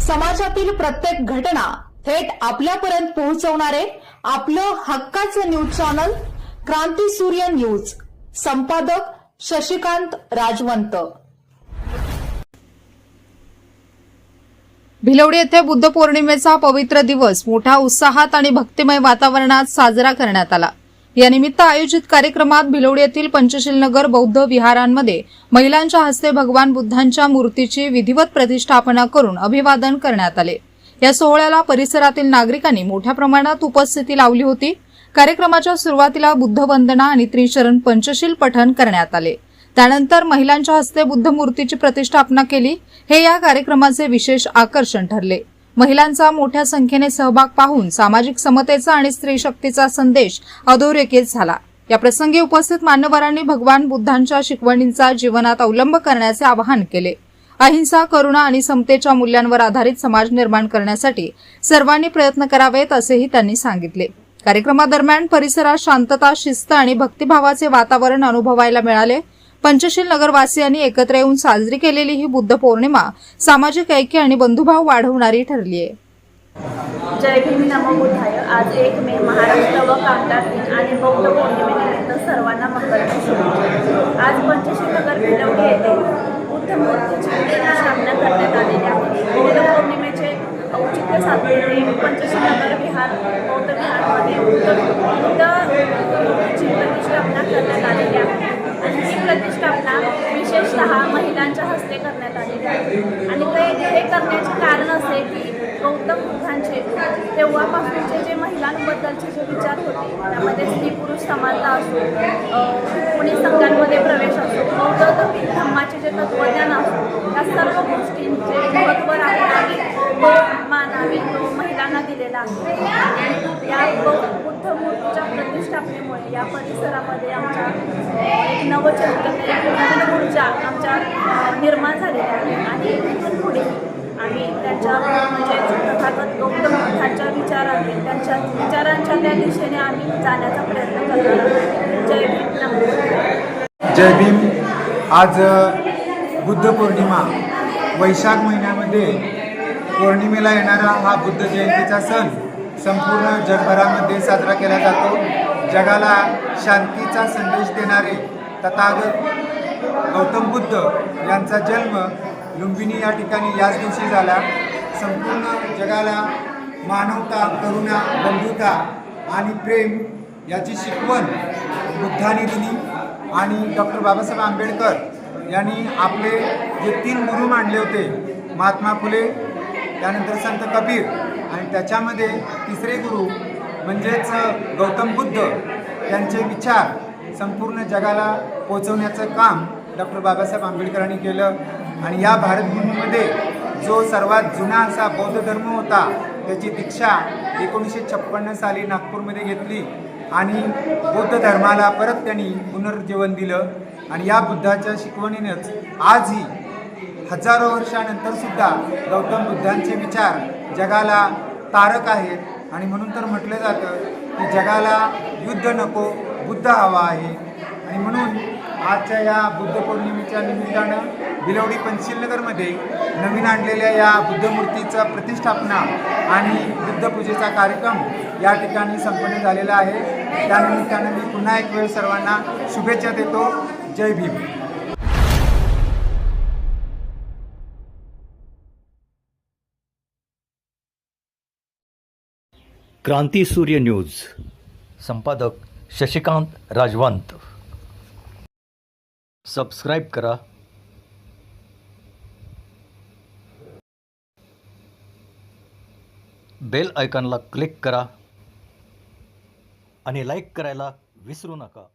समाजातील प्रत्येक घटना थेट आपल्यापर्यंत पोहोचवणारे आपलं हक्काचं न्यूज चॅनल क्रांती सूर्य न्यूज. संपादक शशिकांत राजवंत. भिलवडी येथे बुद्ध पौर्णिमेचा पवित्र दिवस मोठ्या उत्साहात आणि भक्तिमय वातावरणात साजरा करण्यात आला. यानिमित्त आयोजित कार्यक्रमात भिलवडी येथील पंचशील नगर बौद्ध विहारांमध्ये महिलांच्या हस्ते भगवान बुद्धांच्या मूर्तीची विधिवत प्रतिष्ठापना करून अभिवादन करण्यात आले. या सोहळ्याला परिसरातील नागरिकांनी मोठ्या प्रमाणात उपस्थिती लावली होती. कार्यक्रमाच्या सुरुवातीला बुद्ध वंदना आणि त्रिचरण पंचशील पठण करण्यात आले. त्यानंतर महिलांच्या हस्ते बुद्ध मूर्तीची प्रतिष्ठापना केली. हे या कार्यक्रमाचे विशेष आकर्षण ठरले. महिलांचा मोठ्या संख्येने सहभाग पाहून सामाजिक समतेचा आणि स्त्री शक्तीचा संदेश अधोरेखित झाला. या प्रसंगी उपस्थित मान्यवरांनी भगवान बुद्धांच्या शिकवणींचा जीवनात अवलंब करण्याचे आवाहन केले. अहिंसा, करुणा आणि समतेच्या मूल्यांवर आधारित समाज निर्माण करण्यासाठी सर्वांनी प्रयत्न करावेत असेही त्यांनी सांगितले. कार्यक्रमादरम्यान परिसरात शांतता, शिस्त आणि भक्तिभावाचे वातावरण अनुभवायला मिळाले. पंचशील नगरवासियांनी एकत्र येऊन साजरी केलेली ही बुद्ध पौर्णिमा सामाजिक ऐक्य आणि बंधुभाव वाढवणारी ठरली आहे. जय भीम, नमो बुद्धाय. आज 1 मे महाराष्ट्र व कामगार दिन आणि बौद्ध पौर्णिमेनिमित्त सर्वांना मंगलमय शुभेच्छा. आज पंचशील नगर भिलवडी येथे बुद्ध मूर्तीची प्रतिष्ठापना करण्यात आलेली आहे. बुद्ध पौर्णिमेचे औचित्य साधून पंचशील नगर विहार बौद्ध विहारमध्ये बुद्ध मूर्तीची प्रतिष्ठापना करण्यात आलेली आहे. आणि ही प्रतिष्ठापना विशेषतः महिलांच्या हस्ते करण्यात आलेली आहे. आणि हे करण्याचे कारण असे की गौतम बुद्धांचे तेव्हापासूनचे जे महिलांबद्दलचे जे विचार होते त्यामध्ये स्त्री पुरुष समानता असो, कोणी संघांमध्ये प्रवेश असो, बौद्ध धम्माचे जे तत्वज्ञान असो, या सर्व गोष्टींचे महत्त्व राखणारी तो मान आम्ही तो महिलांना दिलेला आहे. या बुद्ध मूर्तीच्या प्रतिष्ठापनेमुळे या परिसरामध्ये आमच्या एक नवचैतन्य, नवीन ऊर्जा आमच्या निर्माण झालेल्या आहे. आणि इथून पुढे आम्ही त्यांच्या म्हणजे तथागत गौतम बुद्धांच्या विचाराने त्यांच्या विचारांच्या त्या दिशेने आम्ही जाण्याचा प्रयत्न करणार आहोत. जय भीम, नमो. जय भीम. आज बुद्ध पौर्णिमा, वैशाख महिन्यामध्ये पौर्णिमेला येणारा हा बुद्ध जयंतीचा सण संपूर्ण जगभरामध्ये साजरा केला जातो. जगाला शांतीचा संदेश देणारे तथागत गौतम बुद्ध यांचा जन्म लुंबिनी या ठिकाणी याच दिवशी झाला. संपूर्ण जगाला मानवता, करुणा, बंधुता आणि प्रेम याची शिकवण बुद्धांनी दिली. आणि डॉक्टर बाबासाहेब आंबेडकर यांनी आपले जे 3 गुरु मांडले होते, महात्मा फुले, त्यानंतर संत कबीर आणि त्याच्यामध्ये तिसरे गुरु म्हणजेच गौतम बुद्ध यांचे विचार संपूर्ण जगाला पोचवण्याचं काम डॉक्टर बाबासाहेब आंबेडकरांनी केलं. आणि या भारतभूमीमध्ये जो सर्वात जुना असा बौद्ध धर्म होता त्याची दीक्षा 1956 साली नागपूरमध्ये घेतली आणि बौद्ध धर्माला परत त्यांनी पुनर्जीवन दिलं. आणि या बुद्धाच्या शिकवणीनेच आजही हजारो वर्षानंतर सुद्धा गौतम बुद्धांचे विचार जगाला तारक आहेत. आणि म्हणून तर म्हटलं जातं की जगाला युद्ध नको, बुद्ध हवा आहे. आणि म्हणून आजच्या या बुद्ध पौर्णिमेच्या निमित्तानं भिलवडी पंचशीलनगरमध्ये नवीन आणलेल्या या बुद्ध मूर्तीचा प्रतिष्ठापना आणि बुद्ध पूजेचा कार्यक्रम या ठिकाणी संपन्न झालेला आहे. त्यानिमित्तानं मी पुन्हा एक वेळ सर्वांना शुभेच्छा देतो. जय भीम. क्रांती सूर्य न्यूज. संपादक शशिकांत राजवंत. सबस्क्राईब करा, बेल आयकॉनला क्लिक करा आणि लाईक करायला विसरू नका.